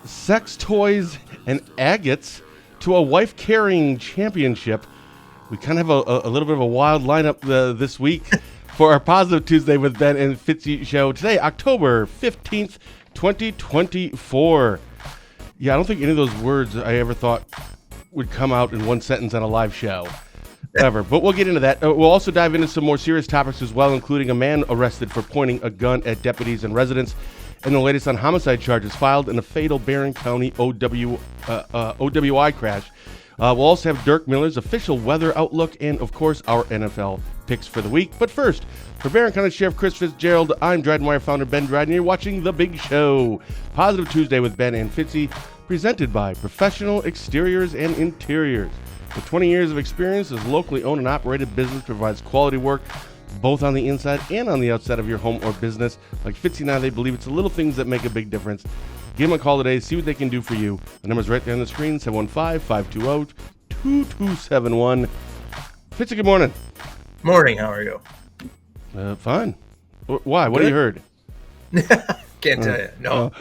sex toys and agates to a wife-carrying championship. We kind of have a little bit of a wild lineup this week for our Positive Tuesday with Ben and Fitzy show. Today, October 15th, 2024. Yeah, I don't think any of those words I ever thought would come out in one sentence on a live show. Ever. But we'll get into that. We'll also dive into some more serious topics as well, including a man arrested for pointing a gun at deputies and residents, and the latest on homicide charges filed in a fatal Barron County OWI crash. We'll also have Dirk Miller's official weather outlook and, of course, our NFL picks for the week. But first, for Barron County Sheriff Chris Fitzgerald, I'm Dryden Wire founder Ben Dryden. You're watching The Big Show. Positive Tuesday with Ben and Fitzy, presented by Professional Exteriors and Interiors. With 20 years of experience, this locally owned and operated business provides quality work both on the inside and on the outside of your home or business. Like Fitzy and I, they believe it's the little things that make a big difference. Give them a call today, see what they can do for you. The number's right there on the screen, 715-520-2271. Fitzy, good morning. Morning, how are you? Fine. Why? What have you heard? Can't tell you. No.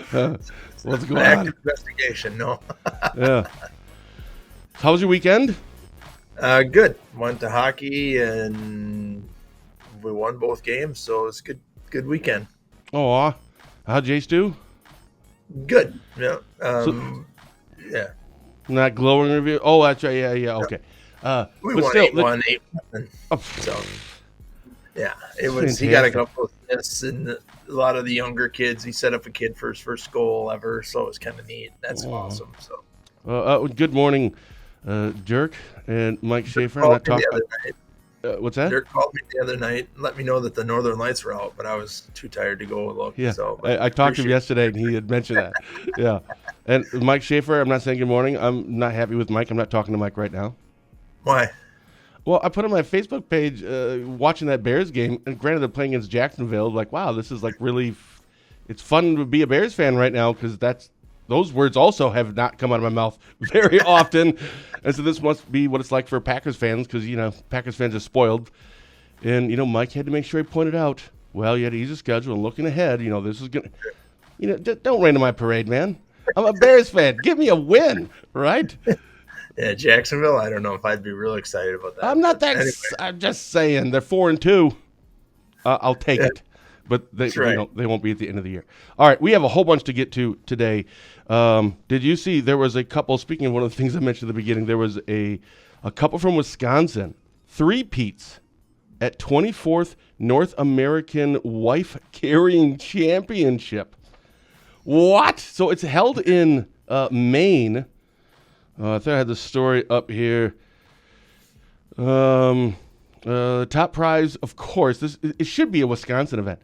What's going Active on? investigation, no. Yeah. How was your weekend? Good. Went to hockey and we won both games, so it's good weekend. Oh, how'd Jace do? Good. Yeah. Yeah. Not glowing review. Oh, that's right. Yeah. Okay. We but won still, 8-1, 8-1. So yeah, it was. He got a couple of assists, and a lot of the younger kids. He set up a kid for his first goal ever, so it was kind of neat. That's awesome. So. Good morning, Dirk and Mike Schaefer. Dirk called me the other night. What's that? Dirk called me the other night and let me know that the Northern Lights were out, but I was too tired to go look. Yeah, so, I talked to him yesterday, and he had mentioned that. Yeah, and Mike Schaefer, I'm not saying good morning. I'm not happy with Mike. I'm not talking to Mike right now. Why? Well, I put on my Facebook page watching that Bears game, and granted they're playing against Jacksonville. Like, wow, this is like really, it's fun to be a Bears fan right now because those words also have not come out of my mouth very often. And so this must be what it's like for Packers fans because, Packers fans are spoiled. And, Mike had to make sure he pointed out, well, you had to ease the schedule and looking ahead, this is going to, don't rain on my parade, man. I'm a Bears fan. Give me a win, right? Yeah, Jacksonville, I don't know if I'd be real excited about that. I'm not that, anyway. I'm just saying, they're 4-2. I'll take it. But they won't be at the end of the year. All right, we have a whole bunch to get to today. Did you see there was a couple, speaking of one of the things I mentioned at the beginning, there was a couple from Wisconsin, three-peats at 24th North American Wife Carrying Championship. What? So it's held in Maine. I thought I had the story up here. Top prize, of course, it should be a Wisconsin event.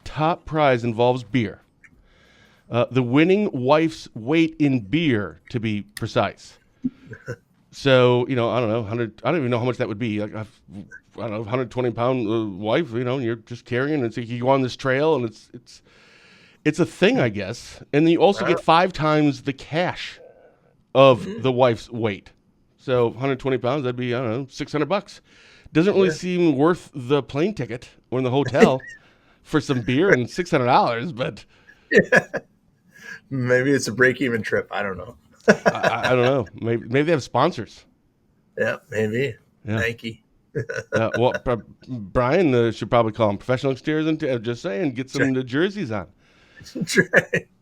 Top prize involves beer. The winning wife's weight in beer, to be precise. So, I don't know, I don't even know how much that would be. Like, I don't know, 120-pound wife, and you're just carrying, and so you go on this trail, and it's a thing, I guess. And then you also get 5 times the cash of the wife's weight. So 120 pounds, that'd be, I don't know, $600. Doesn't really seem worth the plane ticket or the hotel for some beer and $600, but maybe it's a break-even trip. I don't know. I don't know. Maybe they have sponsors. Yeah, maybe. Yeah. Nike. Brian should probably call them Professional Exteriors and just saying, get some jerseys on.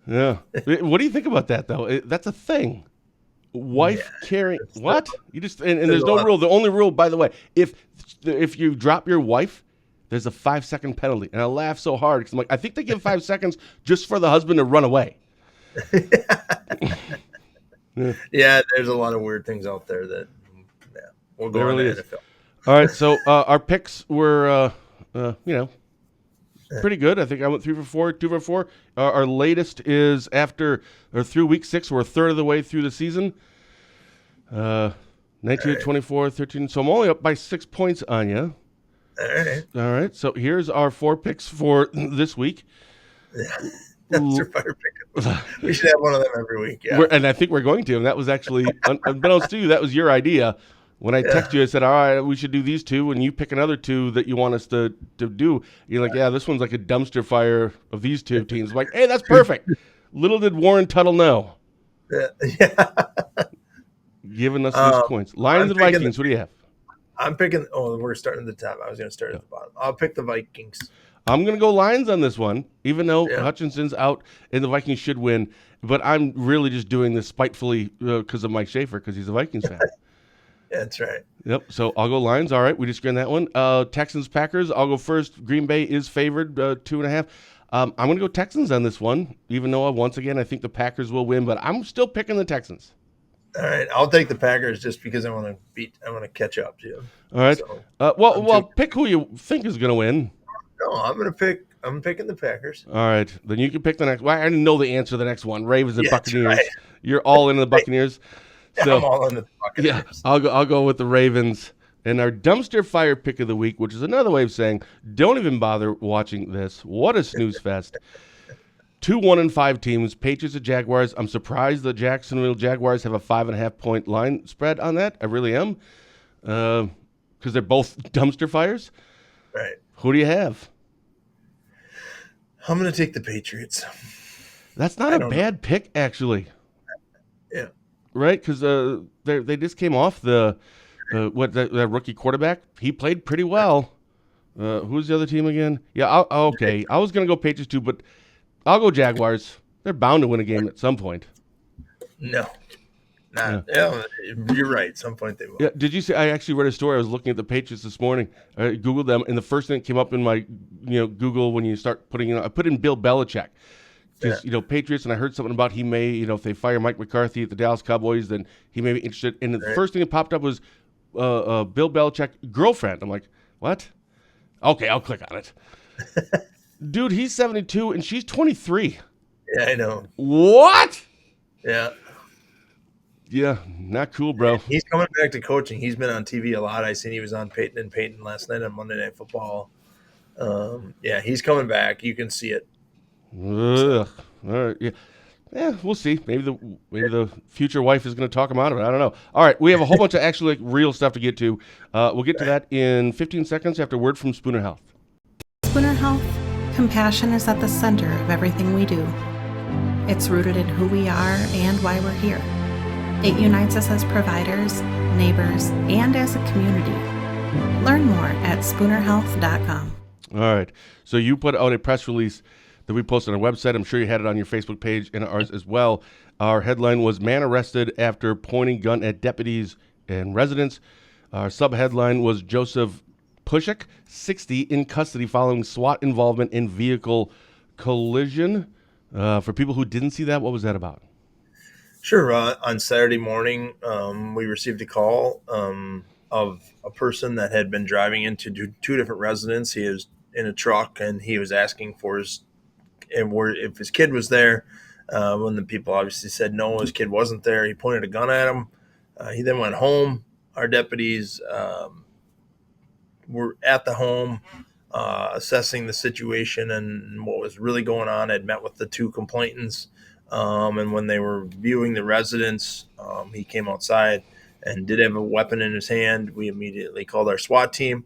Yeah. What do you think about that, though? That's a thing. Wife carrying what? You just and there's no rule. The only rule, by the way, if you drop your wife, there's a 5-second penalty. And I laugh so hard because I'm like, I think they give 5 seconds just for the husband to run away. Yeah, there's a lot of weird things out there that we'll go on to NFL. All right, so our picks were pretty good. I think I went 3 for 4, 2 for 4. Our latest is through week 6. We're a third of the way through the season. 19, 24, 13. So I'm only up by 6 points on you. All right. So here's our 4 picks for this week. That's your fire pick. We should have one of them every week. Yeah. And I think we're going to. And that was actually, unbeknownst to you, that was your idea. When I text you, I said, all right, we should do these 2, and you pick another 2 that you want us to do. You're like, yeah, this one's like a dumpster fire of these 2 teams. I'm like, hey, that's perfect. Little did Warren Tuttle know. Yeah. Giving us these coins. Lions and Vikings. What do you have? I'm picking. Oh, we're starting at the top. I was going to start Yeah. at the bottom. I'll pick the Vikings. I'm going to go Lions on this one, even though Yeah. Hutchinson's out and the Vikings should win. But I'm really just doing this spitefully because of Mike Schaefer, because he's a Vikings fan. Yeah, that's right. Yep. So I'll go Lions. All right. We just agreed on that one. Texans, Packers. I'll go first. Green Bay is favored 2.5. I'm going to go Texans on this one, even though once again I think the Packers will win, but I'm still picking the Texans. All right, I'll take the Packers just because I want to catch up to them. All right. So, well, pick who you think is going to win. No, I'm picking the Packers. All right, then you can pick the next. Well, I didn't know the answer to the next one. Ravens and Buccaneers. Right. You're all into the Buccaneers. So, I'm all into the Buccaneers. Yeah, I'll go with the Ravens. And our dumpster fire pick of the week, which is another way of saying, don't even bother watching this. What a snooze fest. 2 1-5 teams, Patriots and Jaguars. I'm surprised the Jacksonville Jaguars have a 5.5 point line spread on that. I really am, because they're both dumpster fires. Right. Who do you have? I'm going to take the Patriots. That's not a bad pick, actually. Yeah. Right, because they just came off that rookie quarterback. He played pretty well. Who's the other team again? Yeah, okay. I was going to go Patriots too, but I'll go Jaguars. They're bound to win a game at some point. No. Yeah, you're right. At some point they will. Yeah. Did you see? I actually read a story. I was looking at the Patriots this morning. I Googled them, and the first thing that came up in my Google when you start putting I put in Bill Belichick. Because, Patriots, and I heard something about he may, if they fire Mike McCarthy at the Dallas Cowboys, then he may be interested. And the first thing that popped up was Bill Belichick girlfriend. I'm like, what? Okay, I'll click on it. Dude, he's 72 and she's 23. Yeah, I know. What? Yeah. Yeah, not cool, bro. He's coming back to coaching. He's been on TV a lot. I seen he was on Peyton and Peyton last night on Monday Night Football. Yeah, he's coming back. You can see it. Ugh. All right. Yeah, we'll see. Maybe the future wife is going to talk him out of it. I don't know. All right, we have a whole bunch of actually real stuff to get to. We'll get to that in 15 seconds after word from Spooner Health. Spooner Health, compassion is at the center of everything we do. It's rooted in who we are and why we're here. It unites us as providers, neighbors, and as a community. Learn more at spoonerhealth.com. All right. So you put out a press release that we posted on our website. I'm sure you had it on your Facebook page and ours as well. Our headline was "Man Arrested After Pointing Gun at Deputies and Residents." Our sub-headline was "Joseph Pushik, 60, in custody following SWAT involvement in vehicle collision." For people who didn't see that, what was that about? Sure. On Saturday morning, we received a call of a person that had been driving into two different residences. He was in a truck, and he was asking for if his kid was there. When the people obviously said no, his kid wasn't there. He pointed a gun at him. He then went home. Our deputies were at the home assessing the situation and what was really going on. Had met with the two complainants. And when they were viewing the residence, he came outside and did have a weapon in his hand. We immediately called our SWAT team,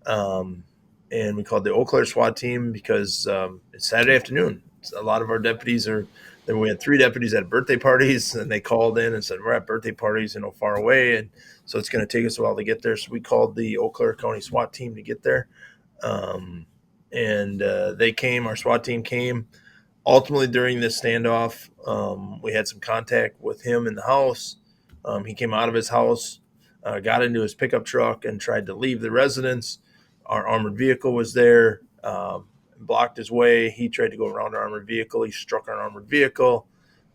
and we called the Eau Claire SWAT team because it's Saturday afternoon. A lot of our deputies then we had 3 deputies at birthday parties, and they called in and said, we're at birthday parties, far away, and so it's going to take us a while to get there. So we called the Eau Claire County SWAT team to get there, and they came. Our SWAT team came. Ultimately, during this standoff, we had some contact with him in the house. He came out of his house, got into his pickup truck, and tried to leave the residence. Our armored vehicle was there, blocked his way. He tried to go around our armored vehicle. He struck our armored vehicle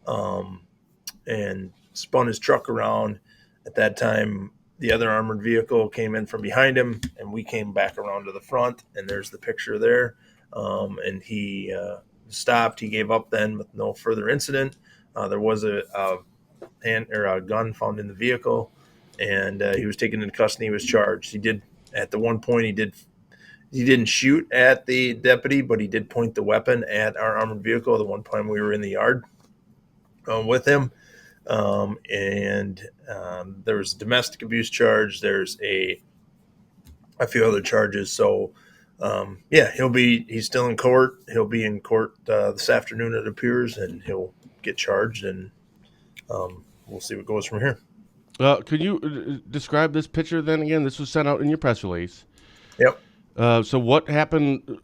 and spun his truck around. At that time, the other armored vehicle came in from behind him, and we came back around to the front, and there's the picture there. And he stopped. He gave up then with no further incident. There was a gun found in the vehicle, and he was taken into custody. He was charged. He did at the one point he didn't shoot at the deputy, but he did point the weapon at our armored vehicle. The one time we were in the yard with him, and there was a domestic abuse charge. There's a few other charges. So. He's still in court. He'll be in court this afternoon, it appears, and he'll get charged. And we'll see what goes from here. Could you describe this picture then again? This was sent out in your press release. Yep. So what happened?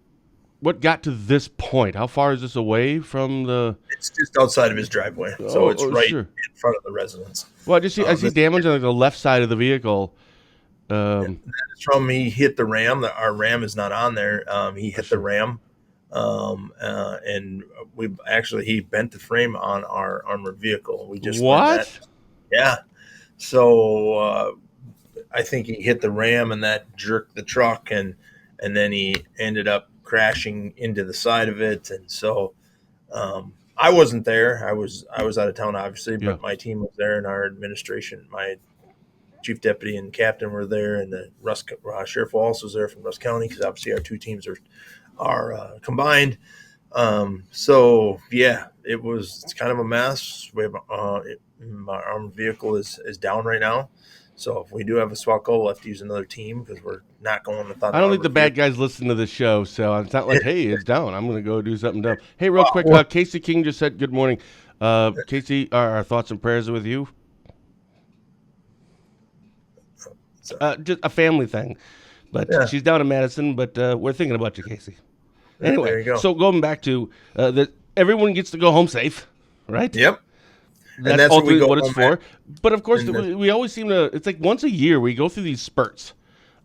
What got to this point? How far is this away from the? It's just outside of his driveway, so it's right sure. in front of the residence. Well, I see damage on the left side of the vehicle. That is from he hit the Ram. Our Ram is not on there. He hit the Ram, and he bent the frame on our armored vehicle. We just what? Yeah. So I think he hit the Ram, and that jerked the truck, and then he ended up crashing into the side of it. And so I wasn't there. I was out of town, obviously, but my team was there, and our administration, my chief deputy and captain were there, and the Sheriff Wallace was there from Rusk County, because obviously our two teams are combined. So yeah, it's kind of a mess. We have my armored vehicle is down right now. So if we do have a SWAT call, we'll have to use another team, because we're not going without. I don't think the bad guys listen to the show, so it's not like, hey, it's down, I'm going to go do something dumb. Hey, real quick, Casey King just said good morning. Casey, our thoughts and prayers are with you. Just a family thing, but she's down in Madison, but we're thinking about you, Casey. Anyway, there you go. So going back to everyone gets to go home safe, right? Yep. That's ultimately what it's for. But of course, we always seem to, it's like once a year we go through these spurts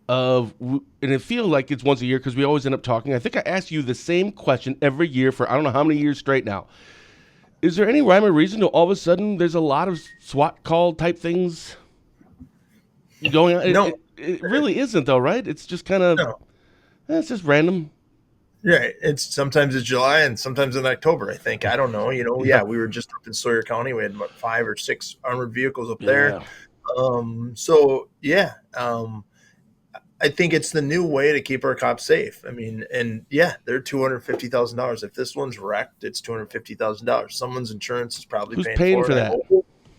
and it feels like it's once a year because we always end up talking. I think I ask you the same question every year for I don't know how many years straight now. Is there any rhyme or reason to all of a sudden there's a lot of SWAT call type things going on? No. It really isn't though, right? It's just kind of, it's just random. Yeah, sometimes it's July and sometimes in October, I think. I don't know. We were just up in Sawyer County. We had about 5 or 6 armored vehicles up there. I think it's the new way to keep our cops safe. I mean, and they're $250,000. If this one's wrecked, it's $250,000. Someone's insurance is probably paying for that.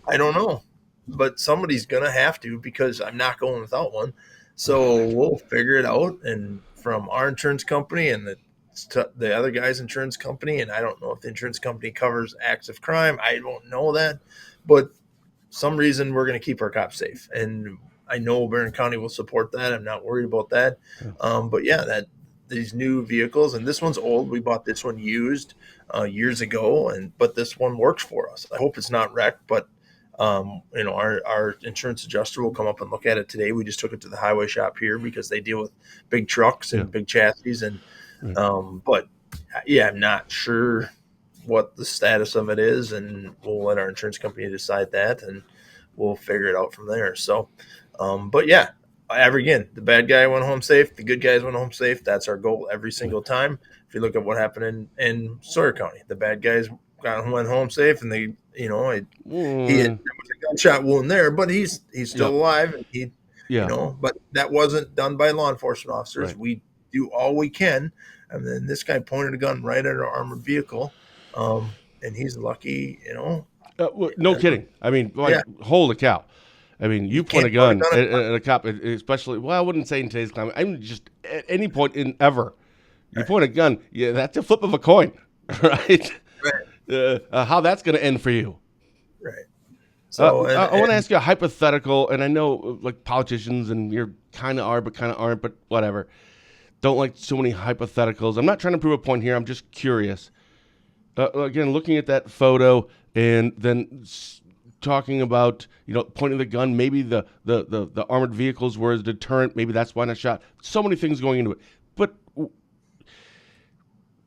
I don't know, but somebody's gonna have to, because I'm not going without one. So we'll figure it out, and from our insurance company and the other guy's insurance company, and I don't know if the insurance company covers acts of crime. I don't know that, but some reason we're going to keep our cops safe, and I know Barron County will support that. I'm not worried about that. But that these new vehicles, and this one's old. We bought this one used years ago, but this one works for us. I hope it's not wrecked, but our insurance adjuster will come up and look at it today. We just took it to the highway shop here because they deal with big trucks and big chassis, and but I'm not sure what the status of it is, and we'll let our insurance company decide that, and we'll figure it out from there. So, again, the bad guy went home safe, the good guys went home safe. That's our goal every single time. If you look at what happened in Sawyer County, the bad guys went home safe, and he had a gunshot wound there, but he's still alive, and but that wasn't done by law enforcement officers. Right. We do all we can, and then this guy pointed a gun right at our armored vehicle, and he's lucky, no kidding. I mean, holy cow. I mean, you point a gun at a cop, especially, I wouldn't say in today's climate. I mean, just at any point in ever. You point a gun, that's a flip of a coin, right? Right. How that's going to end for you. Right. So I want to ask you a hypothetical, and I know like politicians, and you're kind of are, but kind of aren't, but whatever. Don't like so many hypotheticals. I'm not trying to prove a point here. I'm just curious. Again, looking at that photo and then talking about, pointing the gun, maybe the armored vehicles were a deterrent. Maybe that's why not shot. So many things going into it. But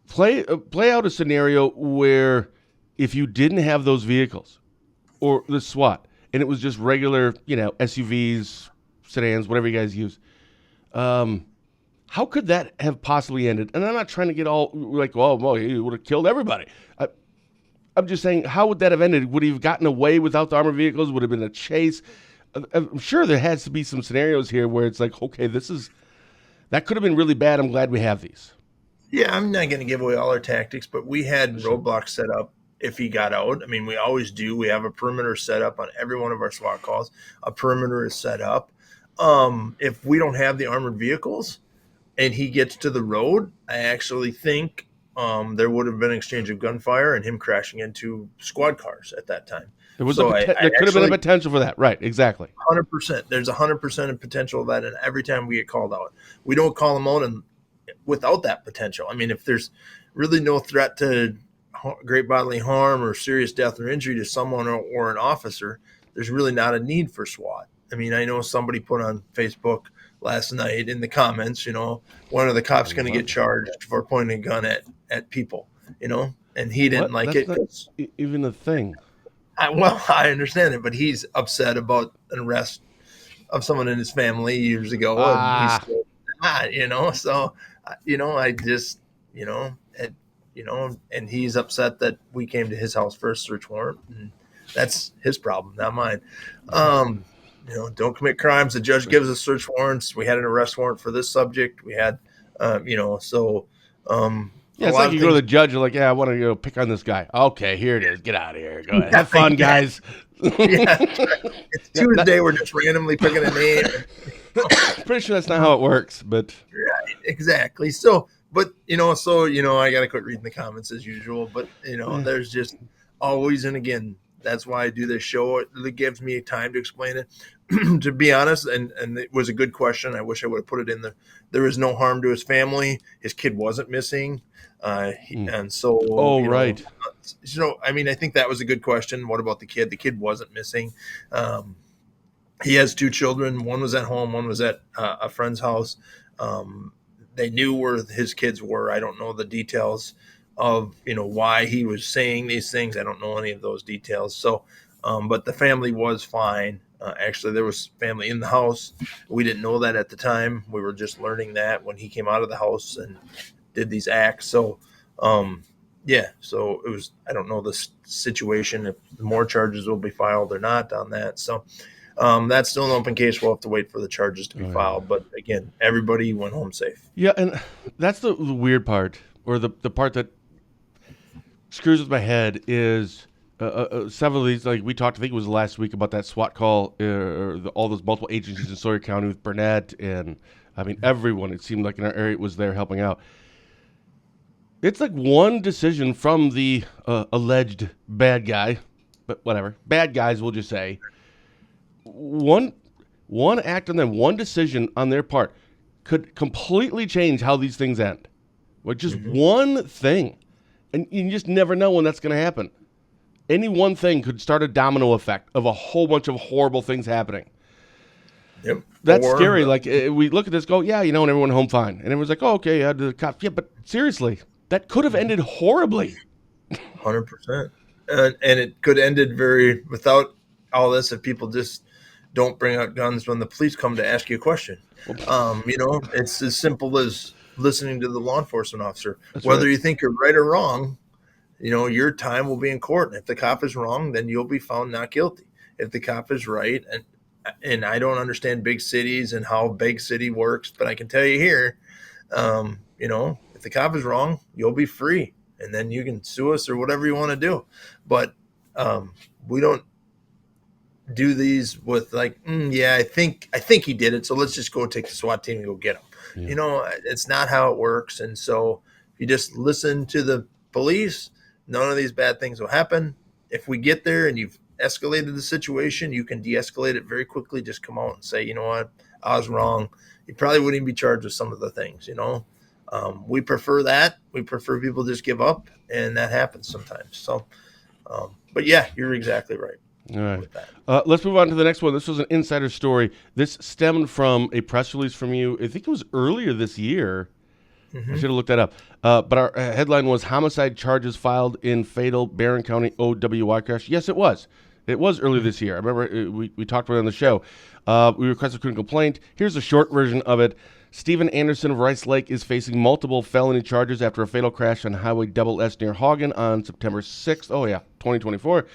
play out a scenario where if you didn't have those vehicles or the SWAT and it was just regular, SUVs, sedans, whatever you guys use, how could that have possibly ended? And I'm not trying to get all like, he would have killed everybody. I'm just saying, how would that have ended? Would he have gotten away without the armored vehicles? Would it have been a chase? I'm sure there has to be some scenarios here where it's like, okay, that could have been really bad. I'm glad we have these. Yeah, I'm not going to give away all our tactics, but we had roadblocks set up if he got out. I mean, we always do. We have a perimeter set up on every one of our SWAT calls. A perimeter is set up. If we don't have the armored vehicles and he gets to the road, I actually think there would have been an exchange of gunfire and him crashing into squad cars at that time. There was So there could have been a potential for that. Right, exactly. 100%. There's 100% of potential of that, and every time we get called out, we don't call them out and without that potential. I mean, if there's really no threat to great bodily harm or serious death or injury to someone or an officer, there's really not a need for SWAT. I mean, I know somebody put on Facebook last night in the comments, one of the cops going to get charged for pointing a gun at people, and he didn't like it. That's not even a thing. I understand it, but he's upset about an arrest of someone in his family years ago. And he's still not, so, I just, and he's upset that we came to his house for a search warrant, and that's his problem, not mine. Don't commit crimes. The judge gives us search warrants. We had an arrest warrant for this subject. We had, so. Yeah, it's like you go to the judge, you're like, yeah, I want to go pick on this guy. Okay, here it is. Get out of here. Go ahead. Have fun, guys. It's Tuesday. We're just randomly picking a name. Pretty sure that's not how it works, but. Right, exactly. So, but, I got to quit reading the comments as usual. But, there's just always, and again, that's why I do this show. It gives me time to explain it. To be honest, and it was a good question. I wish I would have put it in there. There is no harm to his family. His kid wasn't missing. And so, right. I mean, I think that was a good question. What about the kid? The kid wasn't missing. He has two children. One was at home. One was at a friend's house. They knew where his kids were. I don't know the details of, why he was saying these things. I don't know any of those details. So, but the family was fine. Actually, there was family in the house. We didn't know that at the time. We were just learning that when he came out of the house and did these acts. So, so it was, I don't know the situation, if more charges will be filed or not on that. So, that's still an open case. We'll have to wait for the charges to be filed. But again, everybody went home safe. Yeah, and that's the weird part, or the part that screws with my head is several of these, like we talked, I think it was last week, about that SWAT call, all those multiple agencies in Sawyer County with Burnett, and I mean, everyone, it seemed like in our area was there helping out. It's like one decision from the alleged bad guy, but whatever, bad guys, we'll just say. One act on them, one decision on their part could completely change how these things end. Like just one thing. And you just never know when that's going to happen. Any one thing could start a domino effect of a whole bunch of horrible things happening. Yep. That's scary. Like, we look at this, go, yeah, and everyone home fine. And everyone's like, oh, okay, yeah, the cops. Yeah, but seriously, that could have ended horribly. 100%. And it could have ended without all this if people just don't bring out guns when the police come to ask you a question. It's as simple as listening to the law enforcement officer. That's whether you think you're right or wrong, your time will be in court. And if the cop is wrong, then you'll be found not guilty. If the cop is right, and I don't understand big cities and how big city works, but I can tell you here, if the cop is wrong, you'll be free, and then you can sue us or whatever you want to do. But we don't do these with like, I think he did it, so let's just go take the SWAT team and go get him. Yeah. It's not how it works. And so if you just listen to the police, none of these bad things will happen. If we get there and you've escalated the situation, you can de-escalate it very quickly. Just come out and say, you know what, I was wrong. You probably wouldn't even be charged with some of the things, we prefer that. We prefer people just give up, and that happens sometimes. So, but yeah, you're exactly right. All right. Let's move on to the next one. This was an insider story. This stemmed from a press release from you. I think it was earlier this year. I should have looked that up. But our headline was homicide charges filed in fatal Barron County OWI crash. Yes, it was. It was earlier this year. I remember we talked about it on the show. We requested a criminal complaint. Here's a short version of it. Stephen Anderson of Rice Lake is facing multiple felony charges after a fatal crash on Highway SS near Hagen on September 6th. 2024.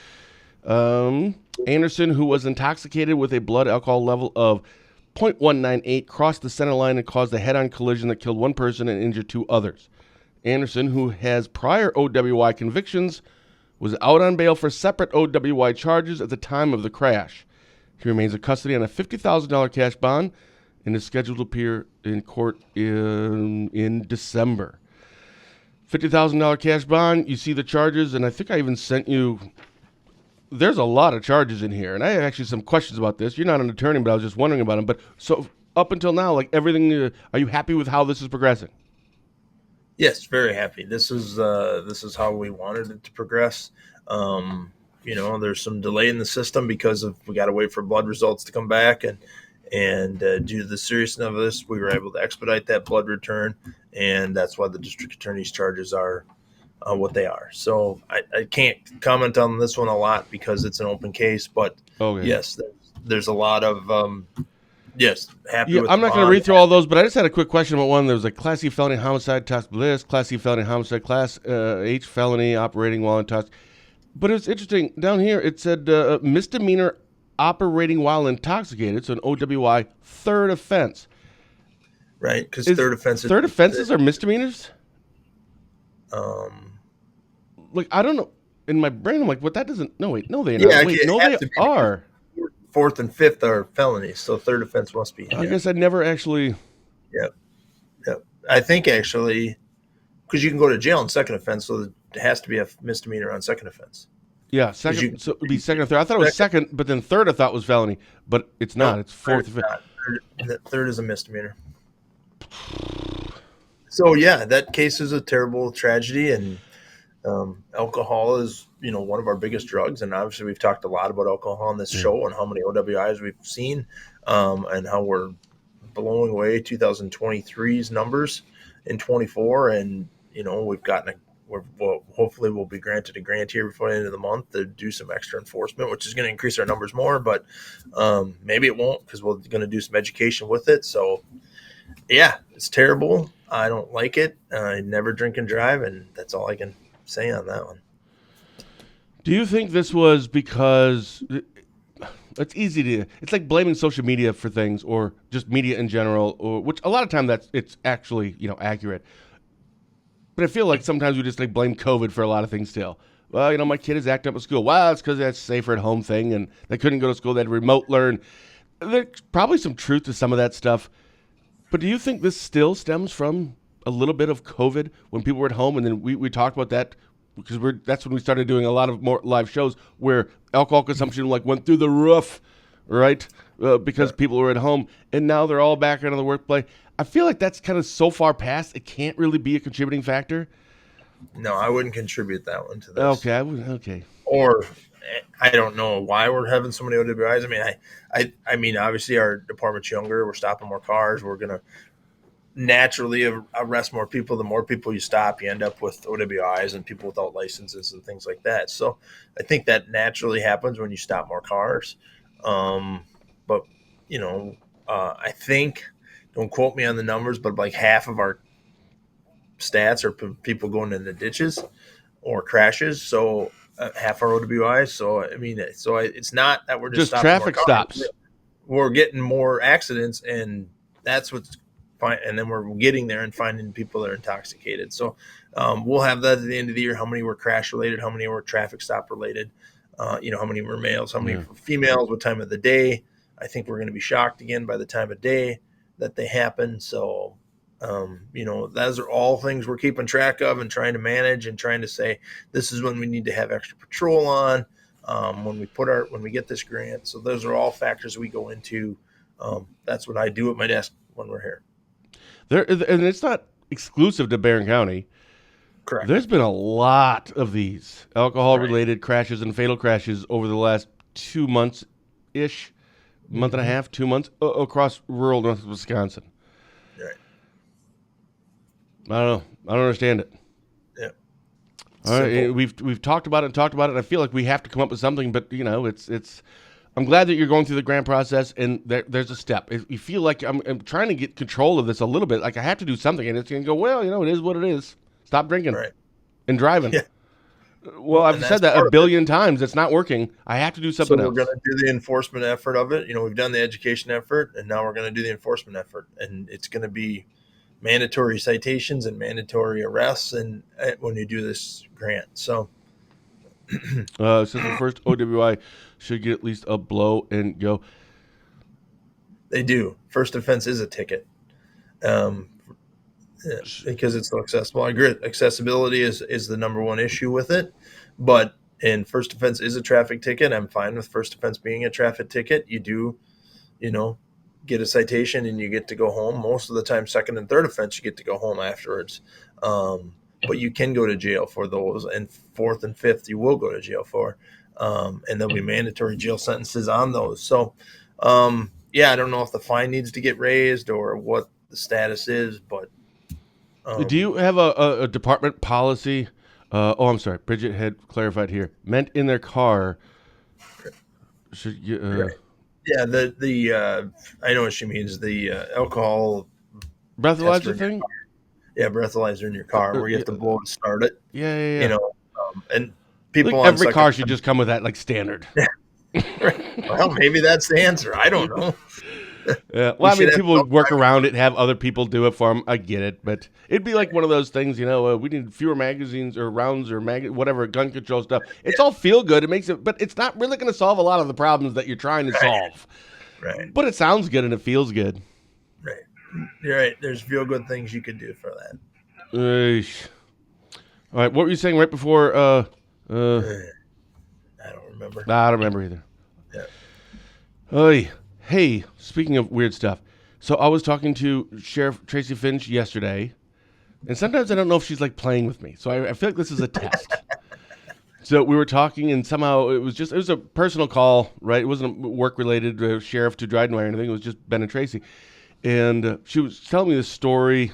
Anderson, who was intoxicated with a blood alcohol level of 0.198, crossed the center line and caused a head-on collision that killed one person and injured two others. Anderson, who has prior OWI convictions, was out on bail for separate OWI charges at the time of the crash. He remains in custody on a $50,000 cash bond and is scheduled to appear in court in December. $50,000 cash bond. You see the charges, and I think I even sent you. There's a lot of charges in here, and I have actually some questions about this. You're not an attorney, but I was just wondering about them. But so up until now, like everything, are you happy with how this is progressing? Yes, very happy. This is how we wanted it to progress. There's some delay in the system because we got to wait for blood results to come back, and due to the seriousness of this, we were able to expedite that blood return, and that's why the district attorney's charges are what they are. So I can't comment on this one a lot because it's an open case, but yes, there's a lot of yes, happy with I'm not going to read through all those, but I just had a quick question about one. There was a Class C felony homicide, toxic bliss, Class C felony homicide, Class H felony operating while intoxicated. But it's interesting. Down here, it said misdemeanor operating while intoxicated, so an OWI, third offense. Right, because third offenses. Third offenses are misdemeanors? Like, I don't know. In my brain, I'm like, what? That doesn't. No, wait. No, they not. Wait, no, they are. Fourth and fifth are felonies, so third offense must be. I guess I never actually. Yep. I think actually, because you can go to jail on second offense, so it has to be a misdemeanor on second offense. Yeah, second. So it would be second or third. I thought it was second, but then third I thought was felony, but it's not. No, it's fourth. Third is a misdemeanor. So yeah, that case is a terrible tragedy, and alcohol is one of our biggest drugs, and obviously we've talked a lot about alcohol on this show and how many OWIs we've seen, and how we're blowing away 2023's numbers in 24, and we've gotten hopefully we'll be granted a grant here before the end of the month to do some extra enforcement, which is going to increase our numbers more, but maybe it won't because we're going to do some education with it. So yeah, it's terrible. I don't like it. I never drink and drive, and that's all I can say on that one. Do you think this was because it's easy to, it's like blaming social media for things or just media in general, or which a lot of time it's actually, accurate. But I feel like sometimes we just like blame COVID for a lot of things still. Well, my kid is acting up at school. Well, it's because that's safer at home thing, and they couldn't go to school. They had to remote learn. There's probably some truth to some of that stuff. But do you think this still stems from a little bit of COVID when people were at home? And then we talked about that because that's when we started doing a lot of more live shows where alcohol consumption went through the roof, right? Because people were at home, and now they're all back into the workplace. I feel like that's kind of so far past, it can't really be a contributing factor. No, I wouldn't contribute that one to this. Okay, okay. Or I don't know why we're having so many OWIs. I mean, obviously our department's younger. We're stopping more cars. We're going to naturally arrest more people. The more people you stop, you end up with OWIs and people without licenses and things like that. So I think that naturally happens when you stop more cars. But, I think, don't quote me on the numbers, but like half of our stats are people going in the ditches or crashes. So half our OWIs. So, it's not that we're just traffic stops. We're getting more accidents, and that's what's fine. And then we're getting there and finding people that are intoxicated. So we'll have that at the end of the year, how many were crash related, how many were traffic stop related, how many were males, how many were females, what time of the day. I think we're going to be shocked again by the time of day that they happen. So, those are all things we're keeping track of and trying to manage and trying to say, this is when we need to have extra patrol on, when we get this grant. So those are all factors we go into. That's what I do at my desk when we're here. And it's not exclusive to Barron County. Correct. There's been a lot of these alcohol-related crashes and fatal crashes over the last 2 months-ish, month and a half, 2 months, across rural north Wisconsin. Right. I don't know. I don't understand it. Yeah. All right. We've talked about it. And I feel like we have to come up with something, but it's. I'm glad that you're going through the grant process, and there's a step. If you feel like I'm trying to get control of this a little bit, like I have to do something, and it's going to go, well, it is what it is. Stop drinking and driving. Yeah. Well, I've said that a billion times. It's not working. I have to do something else. We're going to do the enforcement effort of it. We've done the education effort, and now we're going to do the enforcement effort. And it's going to be mandatory citations and mandatory arrests and when you do this grant. So since the first OWI should get at least a blow and go. They do. First offense is a ticket. Yeah, because it's so accessible. I agree. Accessibility is the number one issue with it. But and first offense is a traffic ticket. I'm fine with first offense being a traffic ticket. You do, you know, get a citation and you get to go home. Most of the time, second and third offense, you get to go home afterwards. But you can go to jail for those, and fourth and fifth, you will go to jail for, and there'll be mandatory jail sentences on those. So, yeah, I don't know if the fine needs to get raised or what the status is, but do you have a department policy? I'm sorry. Bridget had clarified here. Meant in their car. Should you? right. Yeah, the I know what she means. The alcohol tester Breathalyzer in your thing? car. Yeah, breathalyzer in your car where you have to blow to start it. Yeah. You know, and Like people on every second. car should just come with that, like standard. Well, maybe that's the answer. I don't know. Yeah. Well, I should mean, have people would some work kind around it, have other people do it for them. I get it, but it'd be like one of those things, we need fewer magazines or rounds or whatever gun control stuff. It's all feel good. It makes it, but it's not really going to solve a lot of the problems that you're trying to solve. Right. But it sounds good and it feels good. Right. You're right. There's real good things you could do for that. Eesh. All right, what were you saying right before? I don't remember. I don't remember either. Yeah. Oy. Hey, speaking of weird stuff, so I was talking to Sheriff Tracy Finch yesterday, and sometimes I don't know if she's like playing with me. So I feel like this is a test. So we were talking, and somehow it was a personal call, right? It wasn't work related, Sheriff to Dryden or anything. It was just Ben and Tracy, and she was telling me this story.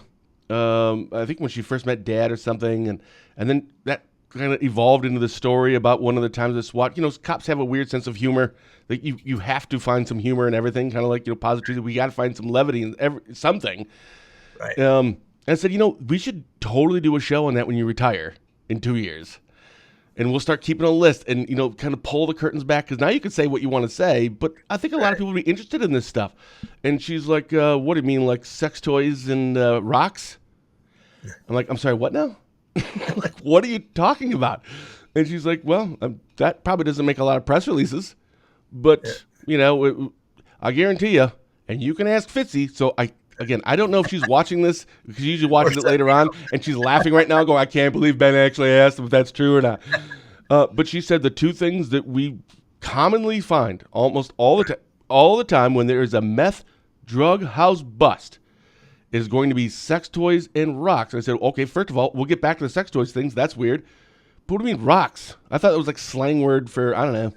I think when she first met Dad or something, and then that kind of evolved into the story about one of the times the SWAT. Cops have a weird sense of humor. Like you have to find some humor in everything, kind of like positivity. We got to find some levity in something. Right. And I said, we should totally do a show on that when you retire in 2 years, and we'll start keeping a list and kind of pull the curtains back because now you can say what you want to say. But I think a lot of people would be interested in this stuff. And she's like, "What do you mean, like sex toys and rocks?" I'm like, "I'm sorry, what now?" Like, what are you talking about? And she's like, "Well, that probably doesn't make a lot of press releases, but I guarantee you, and you can ask Fitzy." So I don't know if she's watching this because she usually watches it later on, and she's laughing right now, going, "I can't believe Ben actually asked if that's true or not." But she said the two things that we commonly find almost all the time when there is a meth drug house bust is going to be sex toys and rocks. And I said, okay, first of all, we'll get back to the sex toys things. That's weird. But what do you mean rocks? I thought it was like slang word for, I don't know,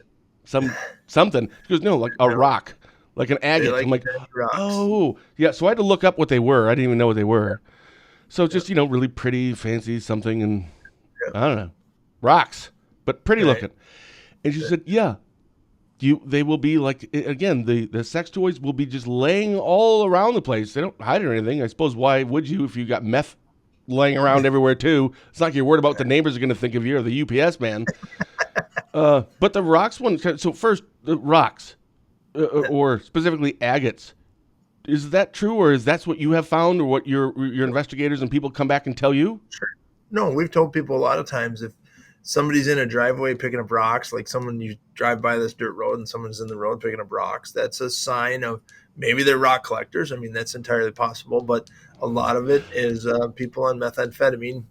something. She goes, no, like a rock, like an agate. I'm like, rocks. oh, yeah. So I had to look up what they were. I didn't even know what they were. So just, really pretty, fancy something. And I don't know, rocks, but pretty looking. And she said, yeah. They will be like, again, the sex toys will be just laying all around the place. They don't hide it or anything. I suppose why would you if you got meth laying around everywhere too? It's not like you're worried about what the neighbors are going to think of you or the UPS man. But the rocks one, so first, the rocks, or specifically agates. Is that true, or is that what you have found, or what your investigators and people come back and tell you? Sure. No, we've told people a lot of times if somebody's in a driveway picking up rocks, like you drive by this dirt road and someone's in the road picking up rocks, that's a sign of maybe they're rock collectors. I mean, that's entirely possible, but a lot of it is people on methamphetamine.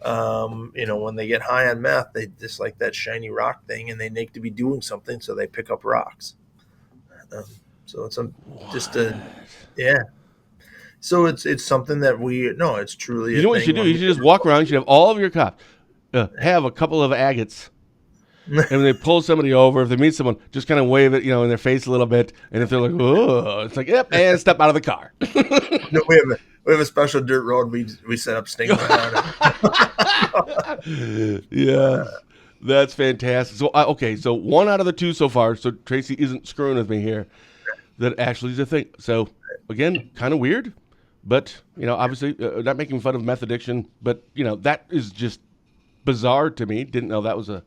When they get high on meth, they just like that shiny rock thing and they need to be doing something, so they pick up rocks. So it's So it's something that it's truly. You know what you should do? You should just walk around. You should have all of your cops have a couple of agates, and when they pull somebody over, if they meet someone, just kind of wave it, in their face a little bit, and if they're like, "Oh," it's like, "Yep," and step out of the car. No, we have a special dirt road. We set up stingers on it. Yeah, that's fantastic. So so one out of the two so far. So Tracy isn't screwing with me here. That actually is a thing. So again, kind of weird, but obviously not making fun of meth addiction, but that is just bizarre to me. Didn't know that was a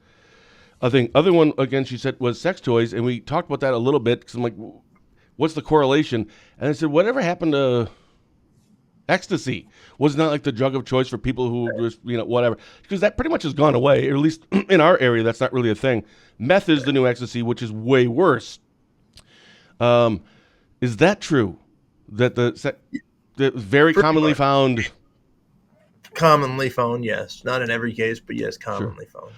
thing. Other one, again, she said was sex toys, and we talked about that a little bit because I'm like, what's the correlation? And I said, whatever happened to ecstasy? Was not like the drug of choice for people who just whatever, because that pretty much has gone away, or at least in our area that's not really a thing. Meth is the new ecstasy, which is way worse. Is that true? That the very commonly found commonly found, yes. Not in every case, but yes, commonly found.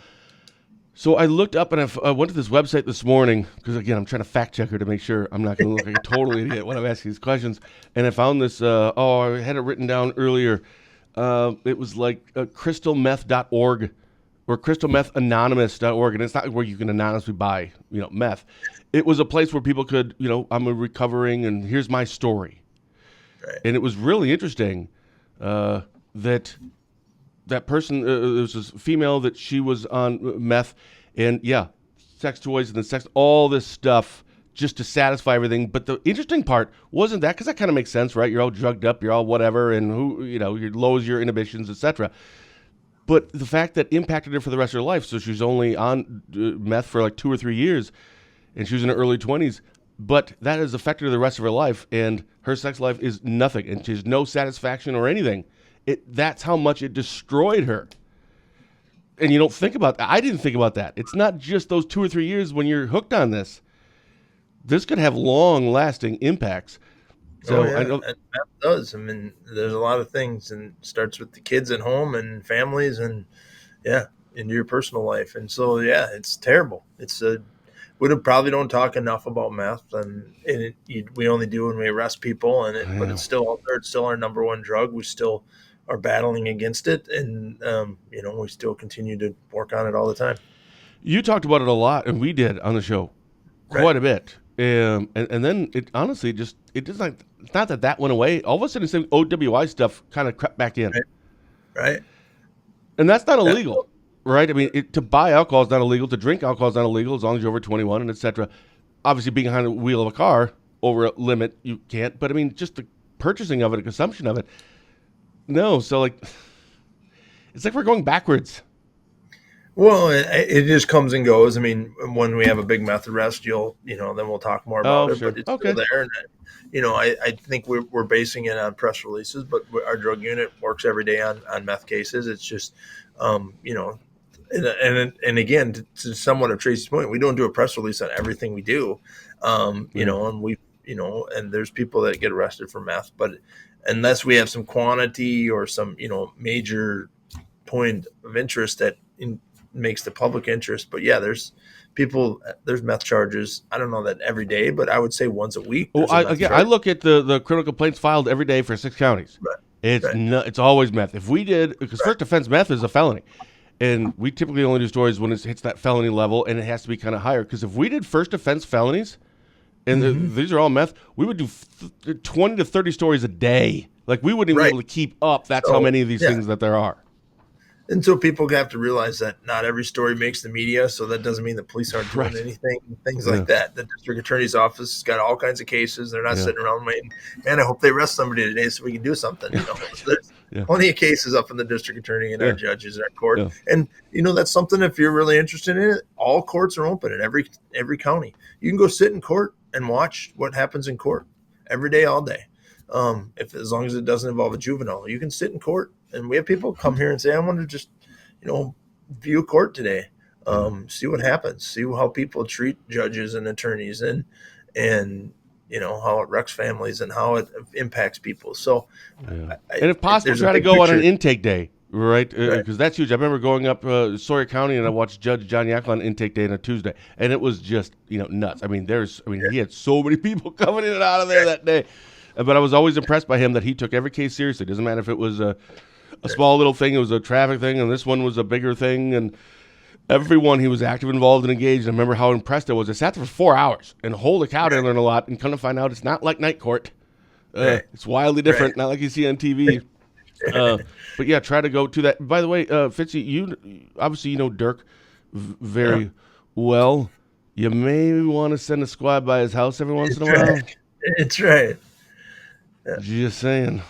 So I looked up and I went to this website this morning because, again, I'm trying to fact check her to make sure I'm not going to look like a total idiot when I'm asking these questions. And I found this, I had it written down earlier. It was like crystalmeth.org or crystalmethanonymous.org. And it's not where you can anonymously buy, meth. It was a place where people could, I'm recovering and here's my story. Right. And it was really interesting that person, there was this female that she was on meth and sex toys and the sex, all this stuff just to satisfy everything. But the interesting part wasn't that, because that kind of makes sense, right? You're all drugged up, you're all whatever, and you lowers your inhibitions, etc. But the fact that impacted her for the rest of her life, so she was only on meth for like 2 or 3 years, and she was in her early 20s, but that has affected her the rest of her life, and her sex life is nothing, and she has no satisfaction or anything. That's how much it destroyed her. And you don't think about that. I didn't think about that. It's not just those 2 or 3 years when you're hooked on this. This could have long-lasting impacts. So I know and that does. I mean, there's a lot of things, and it starts with the kids at home and families, and into your personal life. And so it's terrible. We probably don't talk enough about meth, and we only do when we arrest people. But it's still out there. It's still our number one drug. We still are battling against it, and we still continue to work on it all the time. You talked about it a lot, and we did on the show quite a bit. And then it honestly it's not that went away. All of a sudden, some OWI stuff kind of crept back in. Right. And that's not illegal, right? I mean, to buy alcohol is not illegal. To drink alcohol is not illegal as long as you're over 21 and etc. Obviously, being behind the wheel of a car over a limit, you can't. But I mean, just the purchasing of it, the consumption of it, no. So it's like we're going backwards. Well, it just comes and goes. I mean, when we have a big meth arrest, then we'll talk more about it. Sure. But it's still there. And, I think we're basing it on press releases, but our drug unit works every day on meth cases. It's just, and again, to somewhat of Tracy's point, we don't do a press release on everything we do. And and there's people that get arrested for meth, but unless we have some quantity or some, major point of interest that makes the public interest. But there's meth charges. I don't know that every day, but I would say once a week. I look at the criminal complaints filed every day for 6 counties. Right. It's always meth. If we did, because first offense meth is a felony, and we typically only do stories when it hits that felony level, and it has to be kind of higher. Because if we did first offense felonies, and these are all meth, we would do 20 to 30 stories a day. Like we wouldn't even be able to keep up. That's how many of these things that there are. And so people have to realize that not every story makes the media, so that doesn't mean the police aren't doing anything, things like that. The district attorney's office has got all kinds of cases. They're not sitting around waiting, man, I hope they arrest somebody today so we can do something. There's plenty of cases up in the district attorney and our judges and our court. Yeah. And, that's something, if you're really interested in it, all courts are open in every county. You can go sit in court and watch what happens in court every day, all day. As long as it doesn't involve a juvenile, you can sit in court. And we have people come here and say, I want to just, view court today, see what happens, see how people treat judges and attorneys and how it wrecks families and how it impacts people. So, and if possible, try to go on an intake day, right? Because that's huge. I remember going up Sawyer County and I watched Judge John Yack on intake day on a Tuesday, and it was just, nuts. I mean, he had so many people coming in and out of there that day. But I was always impressed by him that he took every case seriously. It doesn't matter if it was a small little thing, it was a traffic thing, and this one was a bigger thing, and everyone he was active, involved, and engaged. I remember how impressed I was. I sat there for 4 hours, and holy cow, did I learn a lot, and come to find out it's not like night court. It's wildly different, not like you see on TV. But try to go to that. By the way, Fitzy, you obviously you know Dirk very well. You may want to send a squad by his house every once in a while. It's right. Just saying.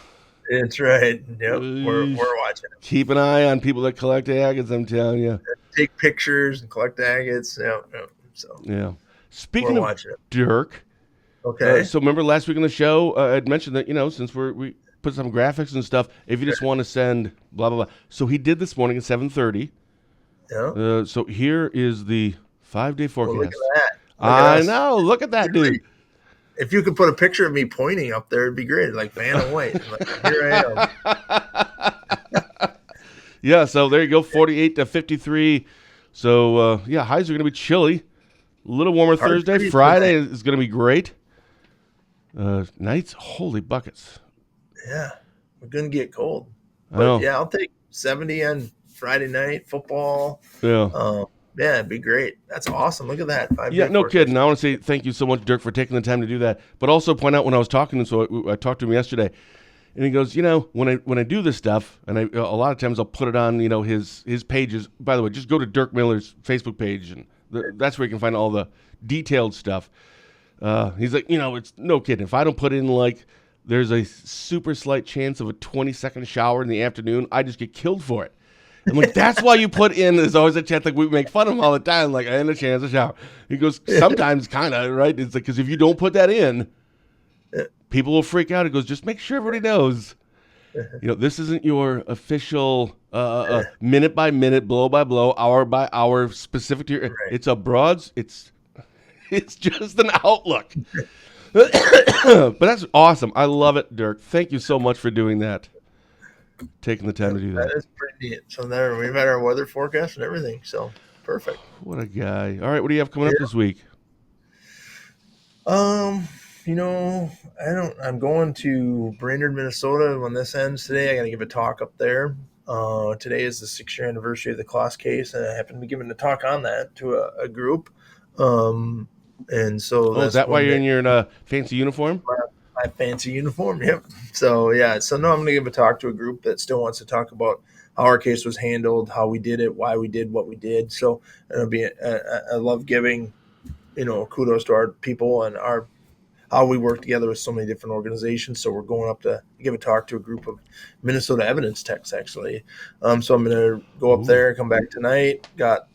It's right. Yep, we're watching it. Keep an eye on people that collect agates, I'm telling you. Take pictures and collect agates. Speaking of Dirk, okay. So remember last week on the show, I'd mentioned that, since we put some graphics and stuff, if you just want to send blah, blah, blah. So he did this morning at 7:30. Yeah. So here is the 5-day forecast. Well, look at that. I know. Look at that, dude. If you could put a picture of me pointing up there, it'd be great. Like Vanna White. Like, here I am. Yeah, so there you go, 48 to 53. So, highs are going to be chilly. A little warmer Hard Thursday. freeze Friday tonight. is going to be great. Nights, holy buckets. Yeah, we're gonna get cold. I know. But yeah, I'll take 70 on Friday night football. Yeah. Yeah, it'd be great. That's awesome. Look at that. 5 Yeah, day no forecast. kidding. I want to say thank you so much, Dirk, for taking the time to do that. But also point out when I was talking to him, so I talked to him yesterday, and he goes, when I do this stuff, and a lot of times I'll put it on, his pages. By the way, just go to Dirk Miller's Facebook page, and that's where you can find all the detailed stuff. He's like, it's no kidding. If I don't put in there's a super slight chance of a 20-second shower in the afternoon, I just get killed for it. I'm like, that's why you put in, there's always a chance, we make fun of him all the time, I had a chance to shower. He goes, sometimes kind of, right? It's because if you don't put that in, people will freak out. He goes, just make sure everybody knows, this isn't your official minute by minute, blow by blow, hour by hour specific to your, it's a broads, it's just an outlook. But that's awesome. I love it, Dirk. Thank you so much for doing that. Taking the time to do that. That is pretty neat. So there we've had our weather forecast and everything. So perfect. What a guy. All right, what do you have coming up this week? I'm going to Brainerd, Minnesota when this ends today. I got to give a talk up there. Today is the 6-year anniversary of the Kloss case, and I happen to be giving a talk on that to a group. And so is that why you're in your fancy uniform? My fancy uniform, yep. So I'm going to give a talk to a group that still wants to talk about how our case was handled, how we did it, why we did what we did. So it'll be I love giving, kudos to our people and how we work together with so many different organizations. So we're going up to give a talk to a group of Minnesota evidence techs, actually. So I'm going to go up there, come back tonight. Got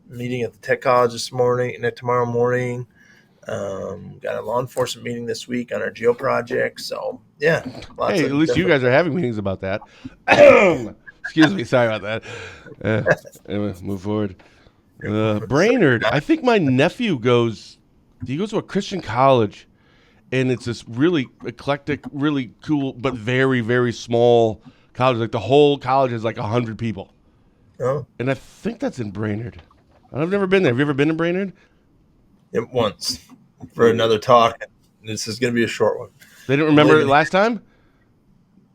meeting at the tech college tomorrow morning. Got a law enforcement meeting this week on our jail project. So yeah. Hey, at least you guys are having meetings about that. Excuse me. Sorry about that. Anyway, move forward. Brainerd. I think my nephew goes to a Christian college, and it's this really eclectic, really cool, but very, very small college. The whole college is 100 people. Oh. And I think that's in Brainerd. I've never been there. Have you ever been to Brainerd? Once for another talk. This is going to be a short one. They didn't remember it last time?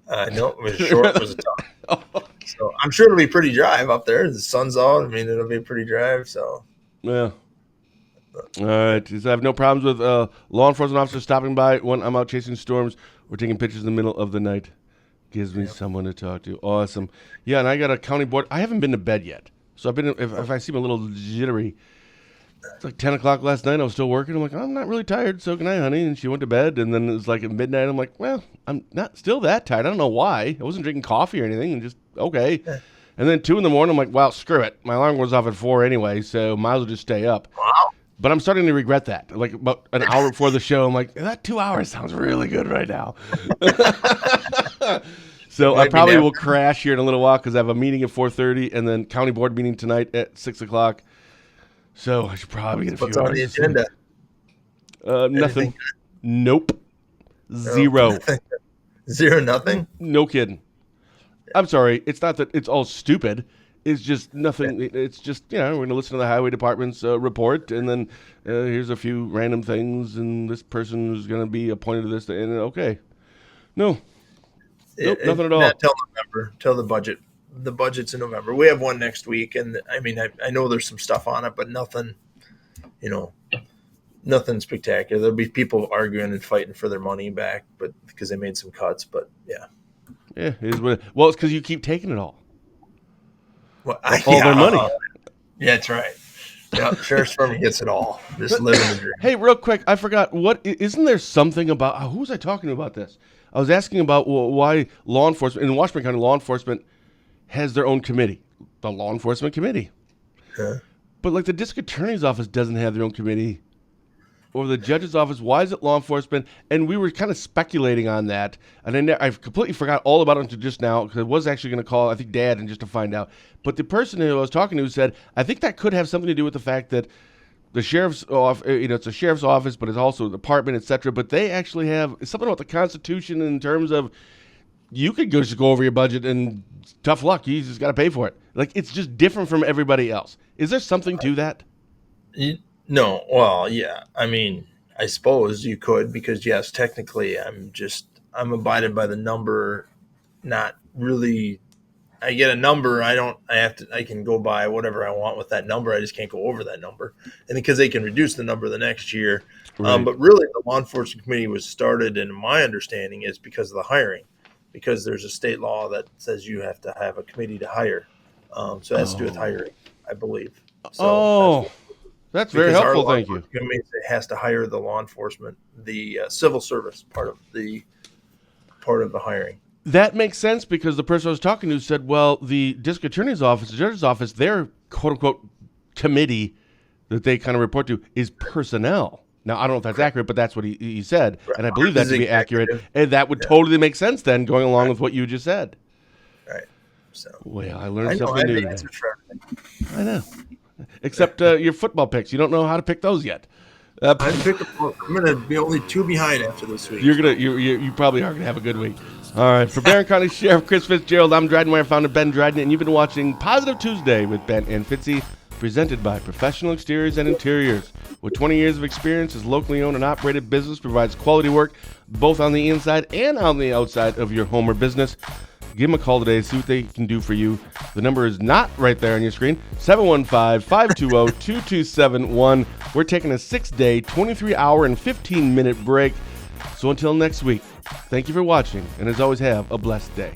No, it was short. It was a talk. So I'm sure it'll be pretty dry up there. The sun's out. I mean, it'll be a pretty dry. So yeah. All right. I have no problems with law enforcement officers stopping by when I'm out chasing storms or taking pictures in the middle of the night. Gives me someone to talk to. Awesome. Yeah, and I got a county board. I haven't been to bed yet. So I've been, if I seem a little jittery, it's 10 o'clock last night. I was still working. I'm like, I'm not really tired. So good night, honey. And she went to bed. And then it was at midnight. I'm like, well, I'm not still that tired. I don't know why. I wasn't drinking coffee or anything. And just, okay. And then 2 in the morning, I'm like, well, screw it. My alarm goes off at 4 anyway. So might as well just stay up. Wow. But I'm starting to regret that. About an hour before the show, I'm like, that 2 hours sounds really good right now. So I probably will crash here in a little while because I have a meeting at 4:30 and then county board meeting tonight at 6 o'clock. So I should probably get a few hours. What's on the agenda? Nothing. Anything? Nope. Zero. Zero, nothing? No kidding. I'm sorry. It's not that it's all stupid. It's just nothing. It's just, we're going to listen to the highway department's report, and then here's a few random things, and this person is going to be appointed to this, and okay. No. Nope, nothing at all. Not till November, till the budget. The budget's in November. We have one next week, and I mean, I know there's some stuff on it, but nothing, nothing spectacular. There'll be people arguing and fighting for their money back, but because they made some cuts. But yeah, it is what. Well, it's because you keep taking it all. Well, all their money. Yeah, that's right. Yeah, sheriff's firm gets it all. Just living the dream. Hey, real quick, I forgot. Isn't there something about who was I talking to about this? I was asking about why law enforcement in Washington County law enforcement has their own committee, the law enforcement committee. Huh? But the district attorney's office doesn't have their own committee, or the judge's office. Why is it law enforcement? And we were kind of speculating on that, and I completely forgot all about it until just now because I was actually going to call, I think, Dad, and just to find out. But the person who I was talking to said, I think that could have something to do with the fact that the sheriff's office, it's a sheriff's office, but it's also a department, etc. But they actually have something about the Constitution in terms of you could just go over your budget and tough luck. You just got to pay for it. Like, it's just different from everybody else. Is there something to that? No. Well, yeah. I mean, I suppose you could, because yes, technically I'm abided by the number, not really. I get a number. I can go by whatever I want with that number. I just can't go over that number. And because they can reduce the number the next year. Right. But really the law enforcement committee was started, and my understanding is because of the hiring, because there's a state law that says you have to have a committee to hire. So it has to do with hiring, I believe. So that's very helpful. Thank you. It has to hire the law enforcement, the civil service part of the hiring. That makes sense, because the person I was talking to said, well, the district attorney's office, the judge's office, their quote-unquote committee that they kind of report to is personnel. Now, I don't know if that's accurate, but that's what he said, and I believe that to be accurate, and that would totally make sense then, going along with what you just said. Right. So, well, I learned something new today. I know. Except your football picks. You don't know how to pick those yet. I'm going to be only 2 behind after this week. You probably are gonna have a good week. All right, for Barron County Sheriff Chris Fitzgerald, I'm Dryden Wire founder Ben Dryden, and you've been watching Positive Tuesday with Ben and Fitzy, presented by Professional Exteriors and Interiors. With 20 years of experience, his locally owned and operated business provides quality work both on the inside and on the outside of your home or business. Give them a call today, see what they can do for you. The number is not right there on your screen, 715-520-2271. We're taking a 6-day, 23-hour, and 15-minute break. So until next week, thank you for watching, and as always, have a blessed day.